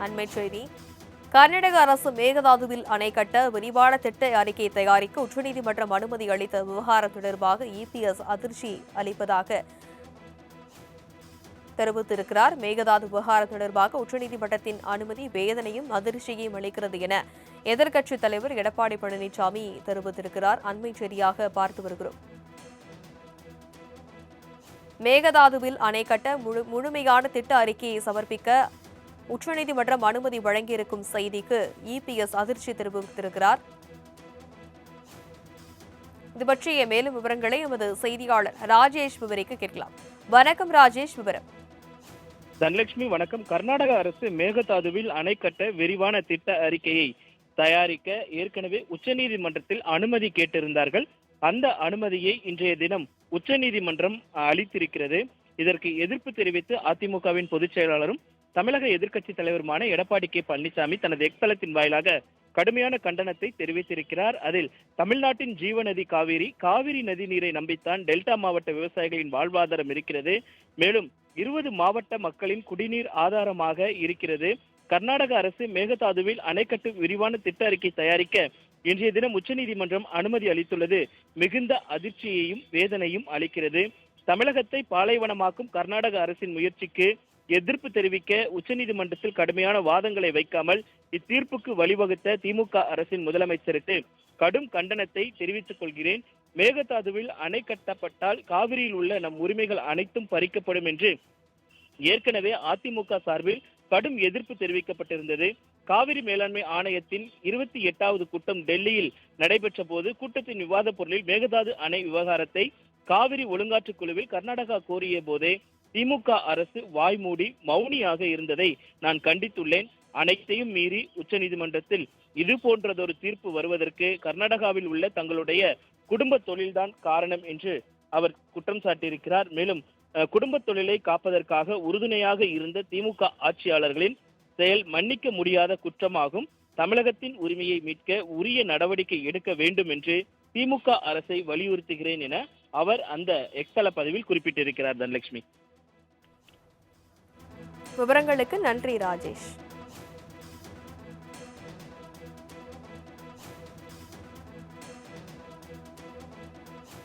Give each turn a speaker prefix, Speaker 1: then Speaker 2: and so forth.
Speaker 1: அண்மை செய்தி. கர்நாடக அரசு மேகதாதுவில் அணை கட்ட விரிவான திட்ட அறிக்கை தயாரிக்க உச்சநீதிமன்றம் அனுமதி அளித்த விவகாரம் தொடர்பாக இபிஎஸ் அதிர்ச்சி அளிப்பதாக தெரிவித்திருக்கிறார். மேகதாது விவகாரம் தொடர்பாக உச்சநீதிமன்றத்தின் அனுமதி வேதனையும் அதிர்ச்சியையும் அளிக்கிறது என எதிர்க்கட்சித் தலைவர் எடப்பாடி பழனிசாமி தெரிவித்திருக்கிறார். அண்மை செய்தியாக பார்த்து வருகிறோம். மேகதாதுவில் அணை கட்ட முழுமையான திட்ட அறிக்கையை சமர்ப்பிக்க உச்சநீதிமன்றம் அனுமதி வழங்கியிருக்கும் செய்திக்கு இபிஎஸ் அதிர்ச்சி தெரிவித்திருக்கிறார். இது பற்றிய மேலும் விவரங்களை எமது செய்தியாளர் ராஜேஷ் விவரிக்க கேட்கலாம். வணக்கம் ராஜேஷ், விவரம்.
Speaker 2: தனலட்சுமி வணக்கம். கர்நாடக அரசு மேகதாதுவில் அணை கட்ட விரிவான திட்ட அறிக்கையை தயாரிக்க ஏற்கனவே உச்சநீதிமன்றத்தில் அனுமதி கேட்டிருந்தார்கள். அந்த அனுமதியை இன்றைய தினம் உச்சநீதிமன்றம் அளித்திருக்கிறது. இதற்கு எதிர்ப்பு தெரிவித்து அதிமுகவின் பொதுச் செயலாளரும் தமிழக எதிர்க்கட்சி தலைவருமான எடப்பாடி கே பழனிசாமி தனது எக்ஸ் தளத்தின் வாயிலாக கடுமையான கண்டனத்தை தெரிவித்திருக்கிறார். அதில் தமிழ்நாட்டின் ஜீவநதி காவிரி நதி நீரை நம்பித்தான் டெல்டா மாவட்ட விவசாயிகளின் வாழ்வாதாரம் இருக்கிறது. மேலும் 20 மாவட்ட மக்களின் குடிநீர் ஆதாரமாக இருக்கிறது. கர்நாடக அரசு மேகதாதுவில் அணைக்கட்டு விரிவான திட்ட அறிக்கை தயாரிக்க இன்றைய தினம் உச்சநீதிமன்றம் அனுமதி அளித்துள்ளது மிகுந்த அதிர்ச்சியையும் வேதனையும் அளிக்கிறது. தமிழகத்தை பாலைவனமாக்கும் கர்நாடக அரசின் முயற்சிக்கு எதிர்ப்பு தெரிவிக்க உச்சநீதிமன்றத்தில் கடுமையான வாதங்களை வைக்காமல் இத்தீர்ப்புக்கு வழிவகுத்த திமுக அரசின் முதலமைச்சருக்கு கடும் கண்டனத்தை தெரிவித்துக் கொள்கிறேன். மேகதாதுவில் அணை கட்டப்பட்டால் காவிரியில் உள்ள நம் உரிமைகள் அனைத்தும் பறிக்கப்படும் என்று ஏற்கனவே அதிமுக சார்பில் கடும் எதிர்ப்பு தெரிவிக்கப்பட்டிருந்தது. காவிரி மேலாண்மை ஆணையத்தின் 28வது கூட்டம் டெல்லியில் நடைபெற்ற போது கூட்டத்தின் விவாத பொருளில் மேகதாது அணை விவகாரத்தை காவிரி ஒழுங்காற்று குழுவில் கர்நாடகா கோரிய போதே திமுக அரசு வாய்மூடி மௌனியாக இருந்ததை நான் கண்டித்துள்ளேன். அனைத்தையும் மீறி உச்சநீதிமன்றத்தில் இது போன்றதொரு தீர்ப்பு வருவதற்கு கர்நாடகாவில் உள்ள தங்களுடைய குடும்ப தொழில்தான் காரணம் என்று அவர் குற்றம் சாட்டியிருக்கிறார். மேலும் குடும்ப தொழிலை காப்பதற்காக உறுதுணையாக இருந்த திமுக ஆட்சியாளர்களின் செயல் மன்னிக்க முடியாத குற்றமாகும். தமிழகத்தின் உரிமையை மீட்க உரிய நடவடிக்கை எடுக்க வேண்டும் என்று திமுக அரசை வலியுறுத்துகிறேன் என அவர் அந்த எக்ஸ்தல பதிவில் குறிப்பிட்டிருக்கிறார். தனலட்சுமி,
Speaker 1: விவரங்களுக்கு நன்றி ராஜேஷ்.